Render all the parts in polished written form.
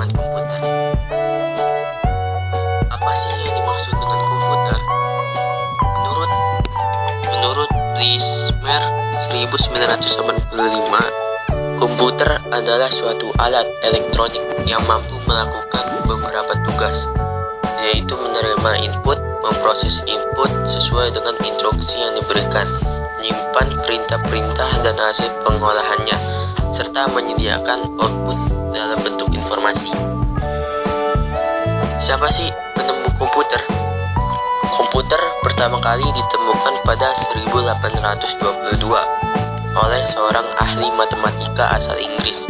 perkembangan komputer. Apa sih yang dimaksud dengan komputer? Menurut Brismer 1985, komputer adalah suatu alat elektronik yang mampu melakukan beberapa tugas, yaitu menerima input, memproses input sesuai dengan instruksi yang diberikan, menyimpan perintah-perintah dan hasil pengolahannya, serta menyediakan output dalam bentuk informasi. Siapa sih penemu komputer? Komputer pertama kali ditemukan pada 1822 oleh seorang ahli matematika asal Inggris,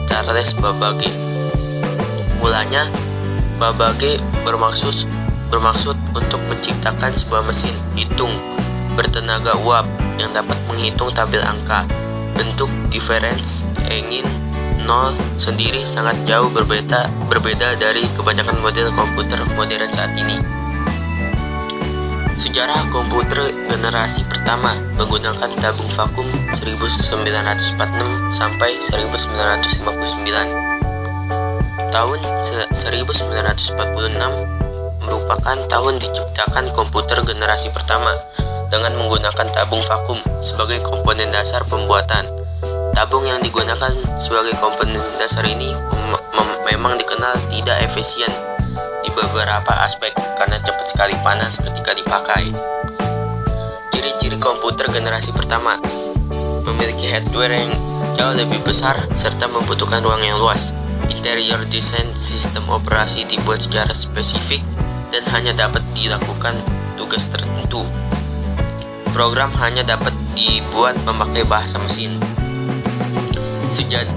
Charles Babbage. Mulanya, Babbage bermaksud untuk menciptakan sebuah mesin hitung bertenaga uap yang dapat menghitung tabel angka. Bentuk difference ingin 0 sendiri sangat jauh berbeda dari kebanyakan model komputer modern saat ini. Sejarah komputer generasi pertama menggunakan tabung vakum 1946 sampai 1959. Tahun 1946 merupakan tahun diciptakan komputer generasi pertama dengan menggunakan tabung vakum sebagai komponen dasar pembuatan. Tabung yang digunakan sebagai komponen dasar ini memang dikenal tidak efisien di beberapa aspek karena cepat sekali panas ketika dipakai. Ciri-ciri komputer generasi pertama: memiliki hardware yang jauh lebih besar serta membutuhkan ruang yang luas. Interior desain sistem operasi dibuat secara spesifik dan hanya dapat dilakukan tugas tertentu. Program hanya dapat dibuat memakai bahasa mesin.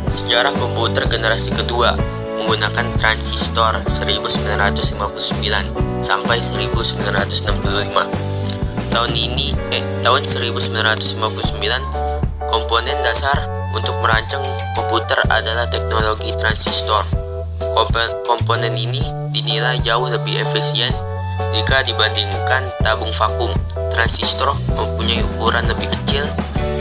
Sejarah komputer generasi kedua menggunakan transistor 1959 sampai 1965. Tahun 1959, komponen dasar untuk merancang komputer adalah teknologi transistor. Komponen ini dinilai jauh lebih efisien jika dibandingkan tabung vakum. Transistor mempunyai ukuran lebih kecil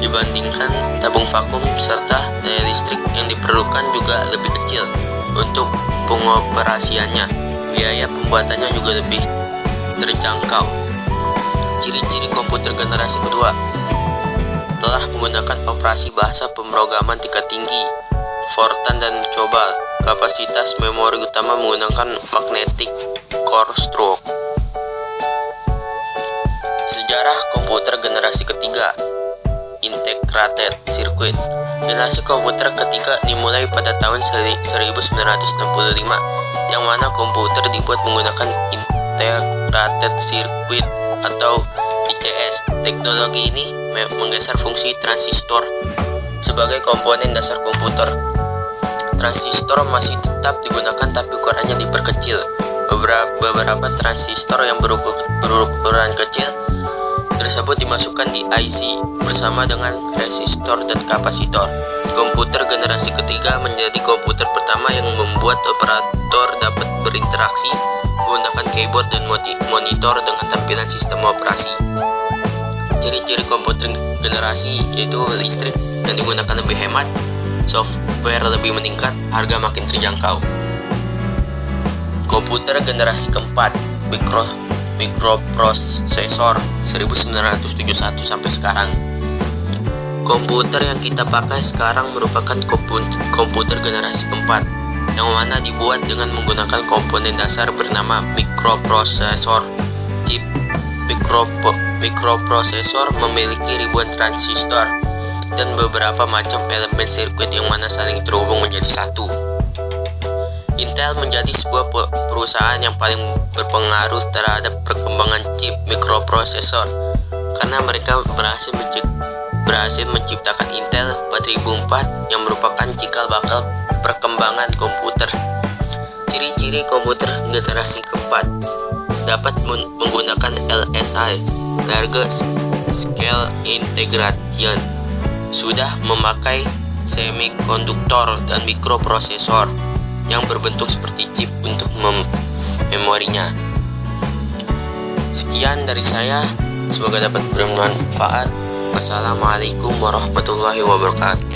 dibandingkan tabung vakum serta daya listrik yang diperlukan juga lebih kecil untuk pengoperasiannya. Biaya pembuatannya juga lebih terjangkau. Ciri-ciri komputer generasi kedua: telah menggunakan operasi bahasa pemrograman tingkat tinggi, Fortran dan COBOL. Kapasitas memori utama menggunakan magnetic core stroke. Sejarah komputer generasi ketiga: integrated circuit. Generasi komputer ketiga dimulai pada tahun 1965, yang mana komputer dibuat menggunakan integrated circuit atau ICS. Teknologi ini menggeser fungsi transistor sebagai komponen dasar komputer. Transistor masih tetap digunakan tapi ukurannya diperkecil. Beberapa transistor yang berukuran kecil tersebut dimasukkan di IC bersama dengan resistor dan kapasitor. Komputer generasi ketiga menjadi komputer pertama yang membuat operator dapat berinteraksi menggunakan keyboard dan monitor dengan tampilan sistem operasi. Ciri-ciri komputer generasi yaitu listrik yang digunakan lebih hemat, software lebih meningkat, harga makin terjangkau. Komputer generasi keempat, mikroprosesor 1971 sampai sekarang. Komputer yang kita pakai sekarang merupakan komputer generasi keempat, yang mana dibuat dengan menggunakan komponen dasar bernama mikroprosesor. Chip mikroprosesor memiliki ribuan transistor dan beberapa macam elemen sirkuit yang mana saling terhubung menjadi satu. Intel menjadi sebuah perusahaan yang paling berpengaruh terhadap perkembangan chip mikroprosesor karena mereka berhasil menciptakan Intel 4004 yang merupakan cikal bakal perkembangan komputer. Ciri-ciri komputer generasi keempat: dapat menggunakan LSI, Large Scale Integration, sudah memakai semikonduktor dan mikroprosesor yang berbentuk seperti chip untuk memorinya. Sekian dari saya, semoga dapat bermanfaat. Wassalamualaikum warahmatullahi wabarakatuh.